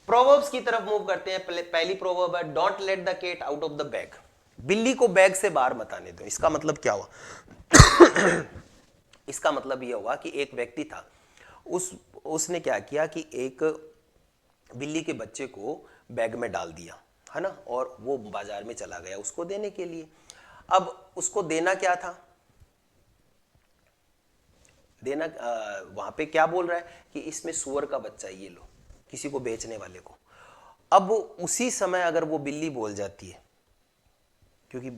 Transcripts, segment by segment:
Proverbs की तरफ move करते हैं। पहली प्रोवर्ब है don't let the cat out of the bag, बिल्ली को बैग से बाहर मत आने दो। इसका मतलब क्या हुआ? इसका मतलब यह हुआ कि एक व्यक्ति था, उसने क्या किया कि एक बिल्ली के बच्चे को बैग में डाल दिया, है ना, और वो बाजार में चला गया उसको देने के लिए। अब उसको देना क्या था, देना वहां पे क्या बोल रहा है कि इसमें सुअर का बच्चा ये लो, किसी को बेचने वाले को। अब उसी समय अगर वो बिल्ली बोल जाती है, क्योंकि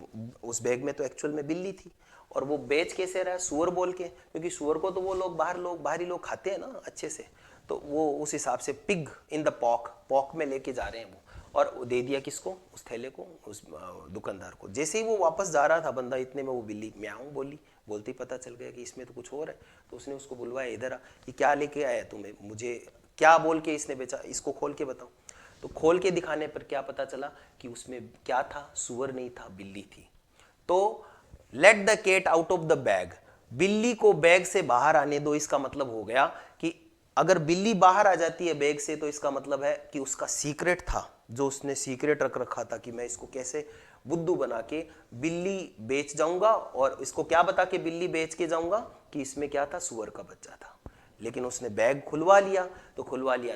उस बैग में तो एक्चुअल में बिल्ली थी, और वो बेच कैसे रहा है, सुअर बोल के, क्योंकि सुअर को तो वो लोग बाहरी लोग खाते हैं ना अच्छे से, तो वो उस हिसाब से पिग इन द पॉक में लेके जा रहे हैं वो, और दे दिया किसको, उस थैले को उस दुकानदार को। जैसे ही वो वापस जा रहा था बंदा, इतने में वो बिल्ली म्याऊं बोलते ही पता चल गया कि इसमें तो कुछ और है। तो उसने उसको बुलवाया, इधर आ, ये क्या लेके आया तुम्हें, मुझे क्या बोल के इसने बेचा, इसको खोल के बताओ। तो खोल के दिखाने पर क्या पता चला कि उसमें क्या था, सुअर नहीं था, बिल्ली थी। तो let the cat out of the bag, बिल्ली को बैग से बाहर आने दो। इसका मतलब हो गया कि अगर बिल्ली बाहर आ जाती है बैग से, तो इसका मतलब है कि उसका सीक्रेट था, जो उसने सीक्रेट रख रखा था कि मैं इसको कैसे बुद्धू बना के बिल्ली बेच जाऊंगा, और इसको क्या बता के बिल्ली बेच के जाऊंगा कि इसमें क्या था, सुअर का बच्चा था। लेकिन उसने बैग खुलवा लिया,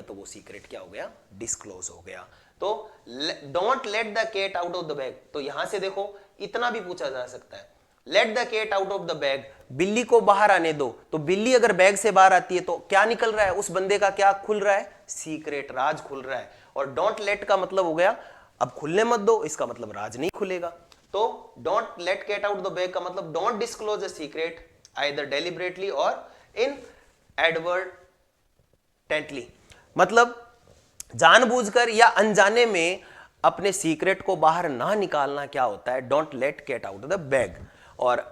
तो वो सीक्रेट क्या हो गया, डिस्क्लोज हो गया। तो don't let the cat out of the bag, तो यहां से देखो इतना भी पूछा जा सकता है, let the cat out of the bag, बिल्ली को बाहर आने दो। तो बिल्ली अगर बैग से बाहर आती है तो क्या निकल रहा है, उस बंदे का क्या खुल रहा है, सीक्रेट, राज खुल रहा है। और डोंट लेट का मतलब हो गया अब खुलने मत दो, इसका मतलब राज नहीं खुलेगा। तो don't let cat out the bag का मतलब don't disclose a secret either deliberately or in advertently, मतलब जानबूझकर या अनजाने में अपने सीक्रेट को बाहर ना निकालना क्या होता है, don't let cat out the bag. और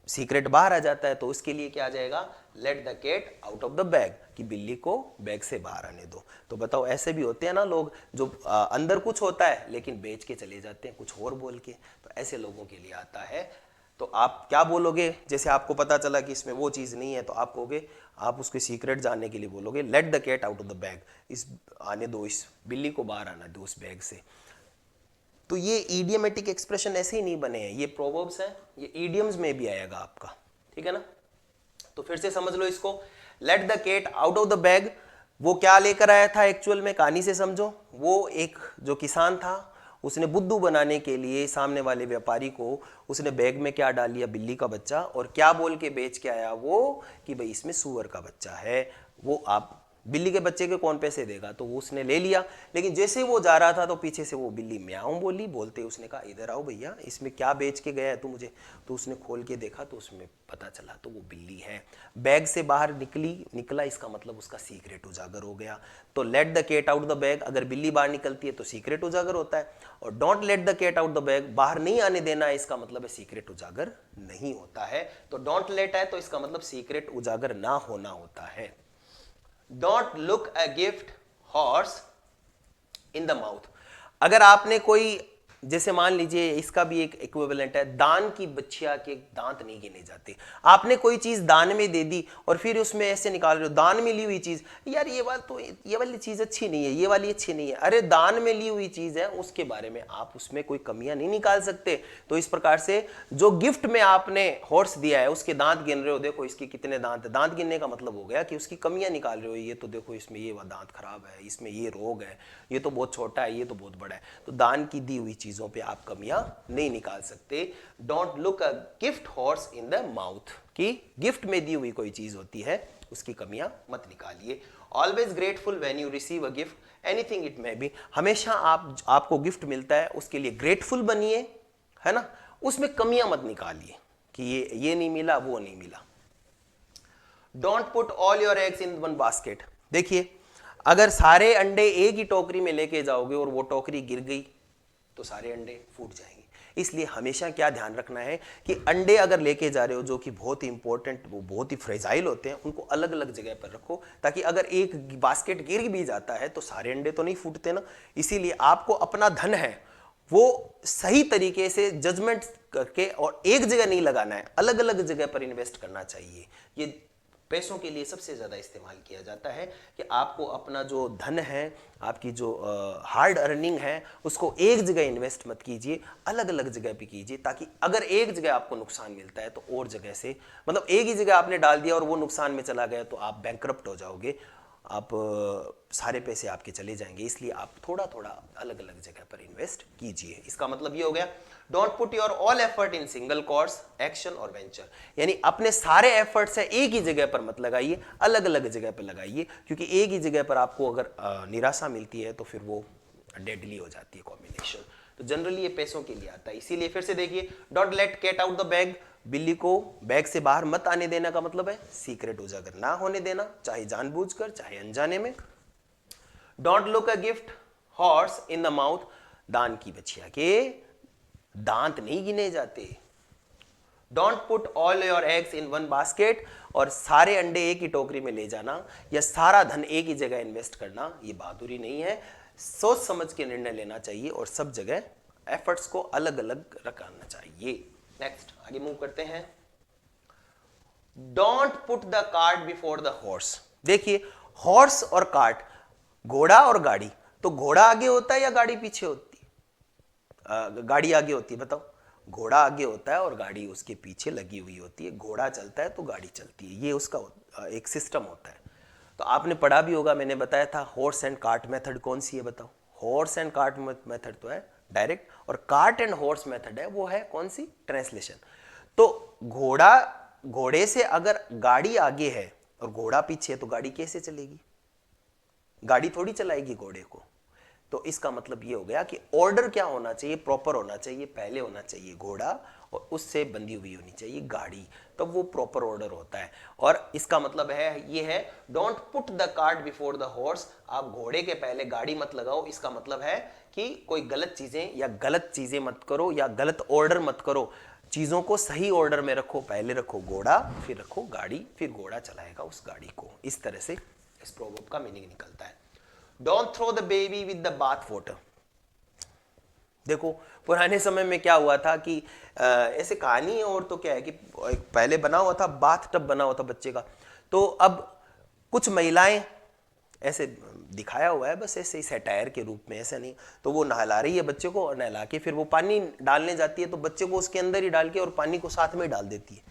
सीक्रेट बाहर आ जाता है तो उसके लिए क्या आ जाएगा, let the cat out of the bag, कि बिल्ली को बैग से बाहर आने दो। तो बताओ, ऐसे भी होते हैं ना लोग जो अंदर कुछ होता है लेकिन बेच के चले जाते हैं कुछ और बोल के, तो ऐसे लोगों के लिए आता है। तो आप क्या बोलोगे, जैसे आपको पता चला कि इसमें वो चीज़ नहीं है, तो आप कहोगे, आप उसके सीक्रेट जानने के लिए बोलोगे let the cat out of the bag, इस आने दो, इस बिल्ली को बाहर आना दो उस बैग से। तो ये ईडियमेटिक एक्सप्रेशन ऐसे ही नहीं बने हैं, ये प्रोवर्ब्स हैं, ये ईडियम्स में भी आएगा आपका, ठीक है ना। तो फिर से समझ लो इसको, let the cat out of the bag, वो क्या लेकर आया था एक्चुअल में, कहानी से समझो। वो एक जो किसान था, उसने बुद्धू बनाने के लिए सामने वाले व्यापारी को उसने बैग में क्या डाल लिया, बिल्ली का बच्चा, और क्या बोल के बेच के आया वो, कि भाई इसमें सुअर का बच्चा है। वो आप बिल्ली के बच्चे के कौन पैसे देगा, तो वो उसने ले लिया। लेकिन जैसे वो जा रहा था तो पीछे से वो बिल्ली म्याऊं बोलते उसने कहा, इधर आओ भैया, इसमें क्या बेच के गया है तू मुझे। तो उसने खोल के देखा तो उसमें पता चला तो वो बिल्ली है। बैग से बाहर निकला, इसका मतलब उसका सीक्रेट उजागर हो गया। तो let the cat out the bag, अगर बिल्ली बाहर निकलती है तो सीक्रेट उजागर होता है, और don't let the cat out the bag, बाहर नहीं आने देना है, इसका मतलब है सीक्रेट उजागर नहीं होता है। तो डोंट लेट है तो इसका मतलब सीक्रेट उजागर ना होना होता है। Don't look a gift horse in the mouth, अगर आपने कोई, जैसे मान लीजिए इसका भी एक इक्विवेलेंट है, दान की बच्चिया के दांत नहीं गिने जाते। आपने कोई चीज दान में दे दी और फिर उसमें ऐसे निकाल रहे हो, दान में ली हुई चीज, यार ये वाली चीज अच्छी नहीं है, ये वाली अच्छी नहीं है। अरे दान में ली हुई चीज है, उसके बारे में आप उसमें कोई कमियां नहीं निकाल सकते। तो इस प्रकार से जो गिफ्ट में आपने हॉर्स दिया है उसके दांत गिन रहे हो, देखो इसके कितने दांत है, दांत गिनने का मतलब हो गया कि उसकी कमियां निकाल रहे हो, ये तो देखो इसमें ये दांत खराब है, इसमें ये रोग है, ये तो बहुत छोटा है, ये तो बहुत बड़ा है। तो दान की दी हुई चीजों पे आप कमियां नहीं निकाल सकते। Don't look a gift horse in the mouth, कि गिफ्ट में दी हुई कोई चीज होती है उसकी कमियां मत निकालिए। Always grateful when you receive a gift, anything it may be, हमेशा आपको गिफ्ट मिलता है उसके लिए ग्रेटफुल बनिए, है ना, उसमें कमियां मत निकालिए कि ये नहीं मिला, वो नहीं मिला। Don't put all your eggs in one basket, देखिए अगर सारे अंडे एक ही टोकरी में लेके जाओगे और वो टोकरी गिर गई तो सारे अंडे फूट जाएंगे। इसलिए हमेशा क्या ध्यान रखना है कि अंडे अगर लेके जा रहे हो जो कि बहुत ही इंपॉर्टेंट, वो बहुत ही फ्रेजाइल होते हैं, उनको अलग अलग जगह पर रखो, ताकि अगर एक बास्केट गिर भी जाता है तो सारे अंडे तो नहीं फूटते ना। इसीलिए आपको अपना धन है वो सही तरीके से जजमेंट करके और एक जगह नहीं लगाना है, अलग अलग जगह पर इन्वेस्ट करना चाहिए। ये पैसों के लिए सबसे ज़्यादा इस्तेमाल किया जाता है कि आपको अपना जो धन है, आपकी जो हार्ड अर्निंग है, उसको एक जगह इन्वेस्ट मत कीजिए, अलग अलग जगह पे कीजिए, ताकि अगर एक जगह आपको नुकसान मिलता है तो और जगह से, मतलब एक ही जगह आपने डाल दिया और वो नुकसान में चला गया तो आप बैंकरप्ट हो जाओगे, आप सारे पैसे आपके चले जाएंगे। इसलिए आप थोड़ा थोड़ा अलग अलग जगह पर इन्वेस्ट कीजिए। इसका मतलब ये हो गया, don't put your all effort in single course, action और वेंचर। यानी अपने सारे एफर्ट्स है एक ही जगह पर मत लगाइए, अलग अलग जगह पर लगाइए, क्योंकि एक ही जगह पर आपको अगर निराशा मिलती है तो फिर वो डेडली हो जाती है कॉम्बिनेशन। तो जनरली ये पैसों के लिए आता है। इसीलिए फिर से देखिए, don't let cat out the bag, बिल्ली को बैग से बाहर मत आने देना का मतलब है सीक्रेट उजागर ना होने देना, चाहे जानबूझकर चाहे अनजाने में। Don't look a gift horse in the mouth, दान की बछिया के दांत नहीं गिने जाते। Don't put all your eggs in one basket, और सारे अंडे एक ही टोकरी में ले जाना या सारा धन एक ही जगह इन्वेस्ट करना ये बहादुरी नहीं है। सोच समझ के निर्णय लेना चाहिए और सब जगह एफर्ट्स को अलग अलग रखना चाहिए। नेक्स्ट आगे मूव करते हैं। Don't put the cart before the horse. देखिए, हॉर्स और कार्ट, घोड़ा और गाड़ी, तो घोड़ा आगे होता है या गाड़ी पीछे होती है? गाड़ी आगे होती है, बताओ। घोड़ा आगे होता है और गाड़ी उसके पीछे लगी हुई होती है। घोड़ा चलता है तो गाड़ी चलती है, ये उसका एक सिस्टम होता है। तो आपने पढ़ा भी होगा, मैंने बताया था हॉर्स एंड कार्ट मेथड कौन सी है, बताओ। हॉर्स एंड कार्ट मेथड तो है डायरेक्ट, और कार्ट एंड हॉर्स मेथड है वो है कौन सी, ट्रांसलेशन। तो घोड़े से अगर गाड़ी आगे है और घोड़ा पीछे है तो गाड़ी कैसे चलेगी? गाड़ी थोड़ी चलाएगी घोड़े को। तो इसका मतलब ये हो गया कि ऑर्डर क्या होना चाहिए, प्रॉपर होना चाहिए। पहले होना चाहिए घोड़ा और उससे बंधी हुई होनी चाहिए गाड़ी, तब तो वो प्रॉपर ऑर्डर होता है। और इसका मतलब है ये है, don't put the cart before the horse, आप घोड़े के पहले गाड़ी मत लगाओ। इसका मतलब है कि कोई गलत चीजें मत करो या गलत ऑर्डर मत करो। चीजों को सही ऑर्डर में रखो, पहले रखो घोड़ा, फिर रखो गाड़ी, फिर घोड़ा चलाएगा उस गाड़ी को। इस तरह से इस प्रोवर्ब का मीनिंग निकलता है। Don't throw the baby with the bath water. देखो, पुराने समय में क्या हुआ था कि ऐसे कहानी है, और तो क्या है कि पहले बना हुआ था, बाथ टब बना हुआ था बच्चे का। तो अब कुछ महिलाएं, ऐसे दिखाया हुआ है बस ऐसे ही सैटायर के रूप में, ऐसा नहीं, तो वो नहला रही है बच्चे को, और नहला के फिर वो पानी डालने जाती है, तो बच्चे को उसके अंदर ही डाल के और पानी को साथ में डाल देती है।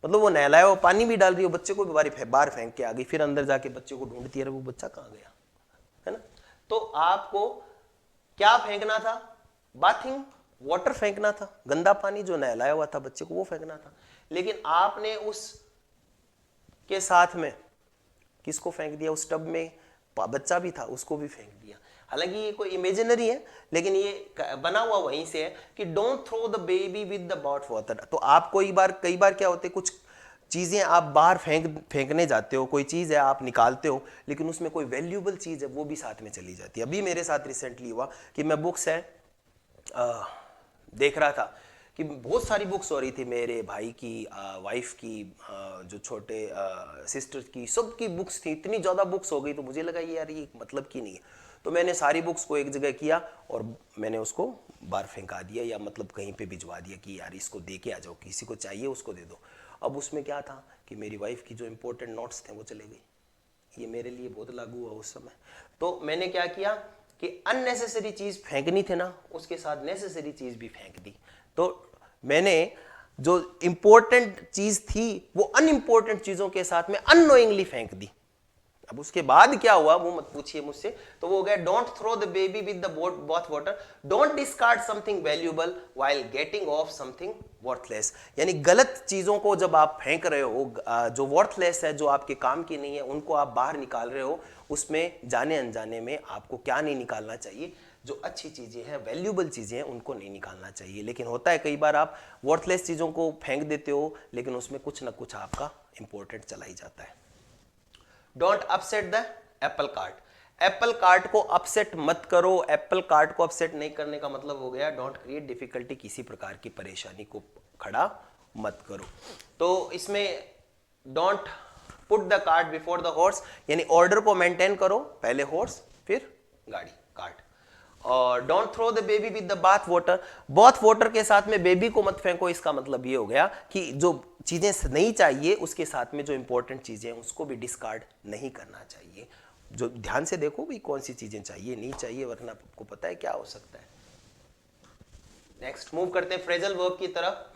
मतलब वो नहलाया वो पानी भी डाल रही है, बच्चे को भी बाहर फेंक के आ गई, फिर अंदर जाके बच्चे को ढूंढती है, वो बच्चा कहाँ गया, है ना। तो आपको क्या फेंकना था? बाथिंग वाटर फेंकना था, गंदा पानी जो नहलाया हुआ था बच्चे को वो फेंकना था। लेकिन आपने उस के साथ में किसको फेंक दिया? उस टब में बच्चा भी था, उसको भी फेंक दिया। हालांकि ये कोई इमेजिनरी है, लेकिन ये बना हुआ वहीं से है कि don't throw the baby with the bath water. तो आप कई बार क्या होते, कुछ चीजें आप बाहर फेंकने जाते हो, कोई चीज है आप निकालते हो, लेकिन उसमें कोई वैल्यूएबल चीज है वो भी साथ में चली जाती है। अभी मेरे साथ रिसेंटली हुआ कि मैं बुक्स है देख रहा था कि बहुत सारी बुक्स हो रही थी, मेरे भाई की, वाइफ की, जो छोटे सिस्टर की, सबकी बुक्स थी। इतनी ज़्यादा बुक्स हो गई तो मुझे लगा ये यार ये मतलब की नहीं है। तो मैंने सारी बुक्स को एक जगह किया और मैंने उसको बाहर फेंका दिया, या मतलब कहीं पे भिजवा दिया कि यार इसको दे के आ जाओ, किसी को चाहिए उसको दे दो। अब उसमें क्या था कि मेरी वाइफ की जो इंपॉर्टेंट नोट्स थे वो चले गए। ये मेरे लिए बहुत लागू हुआ उस समय। तो मैंने क्या किया कि अननेसेसरी चीज फेंकनी थी ना, उसके साथ नेसेसरी चीज भी फेंक दी। तो मैंने जो इंपॉर्टेंट चीज थी वो अनइंपॉर्टेंट चीजों के साथ में अननोइंगली फेंक दी। अब उसके बाद क्या हुआ वो मत पूछिए मुझसे। तो वो हो गया, don't throw the baby with the bath water, don't discard something valuable while getting off something worthless. यानी गलत चीजों को जब आप फेंक रहे हो, जो वर्थलेस है, जो आपके काम की नहीं है, उनको आप बाहर निकाल रहे हो, उसमें जाने अनजाने में आपको क्या नहीं निकालना चाहिए, जो अच्छी चीजें हैं, वैल्यूएबल चीजें हैं, उनको नहीं निकालना चाहिए। लेकिन होता है कई बार आप वर्थलेस चीजों को फेंक देते हो, लेकिन उसमें कुछ ना कुछ आपका इंपॉर्टेंट चला ही जाता है। Don't upset the Apple cart. Apple cart को अपसेट मत करो। एप्पल कार्ट को अपसेट नहीं करने का मतलब हो गया डोंट क्रिएट डिफिकल्टी, किसी प्रकार की परेशानी को खड़ा मत करो। तो इसमें don't put the cart before the horse, यानी ऑर्डर को मेंटेन करो, पहले हॉर्स फिर गाड़ी, कार्ट। और don't throw the baby with the bath water, bath water के साथ में बेबी को मत फेंको। इसका मतलब ये हो गया कि जो चीजें नहीं चाहिए उसके साथ में जो इंपॉर्टेंट चीजें हैं उसको भी डिस्कार्ड नहीं करना चाहिए। जो ध्यान से देखो भाई कौन सी चीजें चाहिए नहीं चाहिए, वरना आपको पता है क्या हो सकता है। नेक्स्ट मूव करते हैं फ्रेजल वर्ब की तरफ।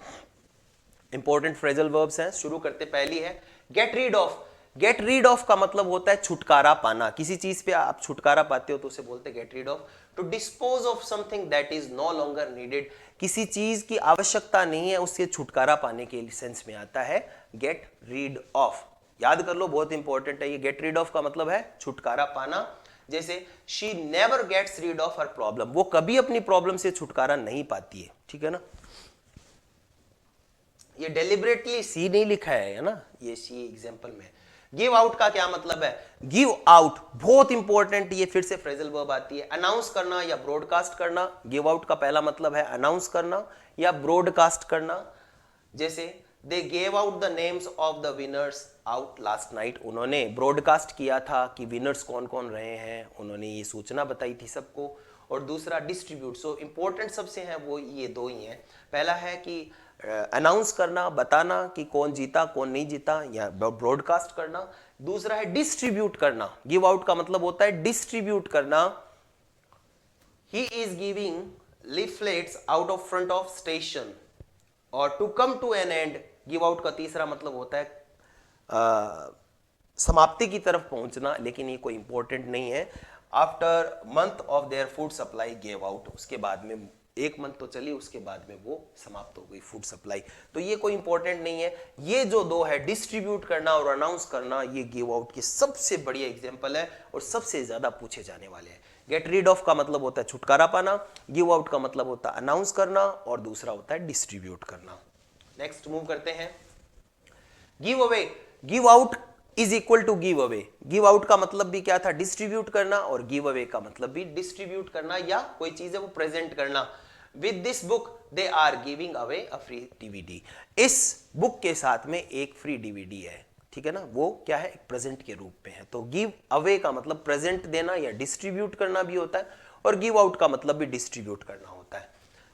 इंपॉर्टेंट फ्रेजल वर्ब्स हैं, शुरू करते पहली है gate rid of. Gate rid of का मतलब होता है छुटकारा पाना। किसी चीज पे आप छुटकारा पाते हो तो उसे बोलते हैं get rid of. To dispose of something that is no longer needed, किसी चीज की आवश्यकता नहीं है उससे छुटकारा पाने के सेंस में आता है गेट रीड ऑफ। याद कर लो, बहुत इंपॉर्टेंट है ये। गेट रीड ऑफ का मतलब है छुटकारा पाना। जैसे she never gets rid of her problem, वो कभी अपनी प्रॉब्लम से छुटकारा नहीं पाती है, ठीक है ना। ये डेलिबरेटली सी नहीं लिखा है ना, ये सी एग्जांपल में। गिव आउट का क्या मतलब है? गिव आउट बहुत इंपॉर्टेंट, ये फिर से फ्रेजल वर्ब आती है। अनाउंस करना या ब्रॉडकास्ट करना। गिव आउट का पहला मतलब है अनाउंस करना या ब्रॉडकास्ट करना। जैसे they gave out the names of the winners out last night, उन्होंने ब्रॉडकास्ट किया था कि विनर्स कौन कौन रहे हैं, उन्होंने ये सूचना बताई थी सबको। और दूसरा डिस्ट्रीब्यूट। सो इंपॉर्टेंट सबसे हैं वो ये दो ही हैं। पहला है कि अनाउंस करना, बताना कि कौन जीता कौन नहीं जीता या ब्रॉडकास्ट करना। दूसरा है डिस्ट्रीब्यूट करना। गिव आउट का मतलब होता है डिस्ट्रीब्यूट करना। He is giving leaflets out of front of station. और to come to an end, give out का तीसरा मतलब होता है समाप्ति की तरफ पहुंचना, लेकिन ये कोई इंपॉर्टेंट नहीं है। After month of their food supply gave out, उसके बाद में एक मंथ तो चली, उसके बाद में वो समाप्त हो गई फूड सप्लाई। तो ये कोई इंपॉर्टेंट नहीं है। ये जो दो है डिस्ट्रीब्यूट करना और अनाउंस करना, ये गिव आउट के सबसे बढ़िया एग्जांपल है और सबसे ज्यादा पूछे जाने वाले हैं। गेट रीड ऑफ का मतलब होता है छुटकारा पाना, गिव आउट का मतलब होता है अनाउंस करना और दूसरा होता है डिस्ट्रीब्यूट करना। नेक्स्ट मूव करते हैं give away. Give out is equal to give away. Give out का मतलब भी क्या था? डिस्ट्रीब्यूट करना, और गिव अवे का मतलब भी डिस्ट्रीब्यूट करना या कोई चीज है वो प्रेजेंट करना। With this book they are giving away a free DVD. इस बुक के साथ में एक फ्री डीवीडी है, ठीक है ना। वो क्या है? एक प्रेजेंट के रूप में है। तो गिव अवे का मतलब प्रेजेंट देना या डिस्ट्रीब्यूट करना भी होता है, और गिव आउट का मतलब भी डिस्ट्रीब्यूट करना होता है।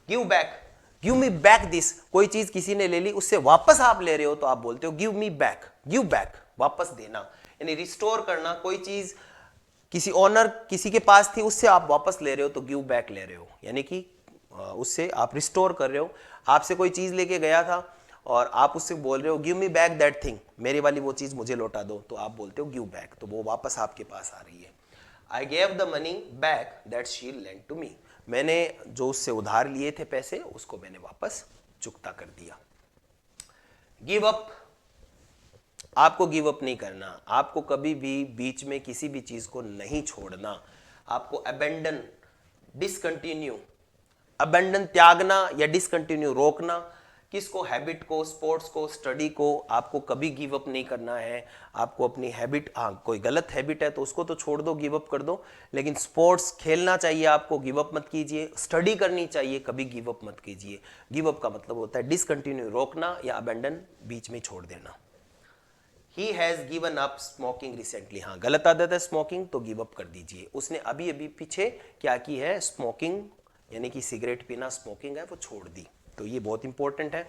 Give back, give me back this. कोई चीज किसी ने ले ली, उससे वापस आप ले रहे हो तो आप बोलते हो give me back. Give back वापस देना, यानी रिस्टोर करना। कोई चीज किसी ऑनर किसी के पास थी, उससे आप वापस ले रहे हो तो गिव बैक ले रहे हो, यानी कि उससे आप रिस्टोर कर रहे हो। आपसे कोई चीज लेके गया था और आप उससे बोल रहे हो give me back that thing, मेरी वाली वो चीज मुझे लौटा दो, तो आप बोलते हो गिव बैक, तो वो वापस आपके पास आ रही है। I gave the money back that she lent to me. मैंने जो उससे उधार लिए थे पैसे, उसको मैंने वापस चुकता कर दिया। गिव अप, आपको गिव अप नहीं करना। आपको कभी भी बीच में किसी भी चीज को नहीं छोड़ना। आपको अबेंडन, डिसकंटिन्यू, अबेंडन त्यागना या डिसकंटिन्यू रोकना। किसको? हैबिट को, स्पोर्ट्स को, स्टडी को। आपको कभी गिव अप नहीं करना है। आपको अपनी हैबिट, हाँ कोई गलत हैबिट है तो उसको तो छोड़ दो, गिव अप कर दो, लेकिन स्पोर्ट्स खेलना चाहिए आपको, गिव अप मत कीजिए। स्टडी करनी चाहिए, कभी गिव अप मत कीजिए। गिव अप का मतलब होता है डिसकंटिन्यू रोकना या अबेंडन बीच में छोड़ देना। He has given up smoking recently। हाँ गलत आदत है स्मोकिंग, तो गिव अप कर दीजिए। उसने अभी अभी पीछे क्या की है? स्मोकिंग, यानी कि सिगरेट पीना स्मोकिंग है, वो छोड़ दी। तो ये बहुत इंपॉर्टेंट है।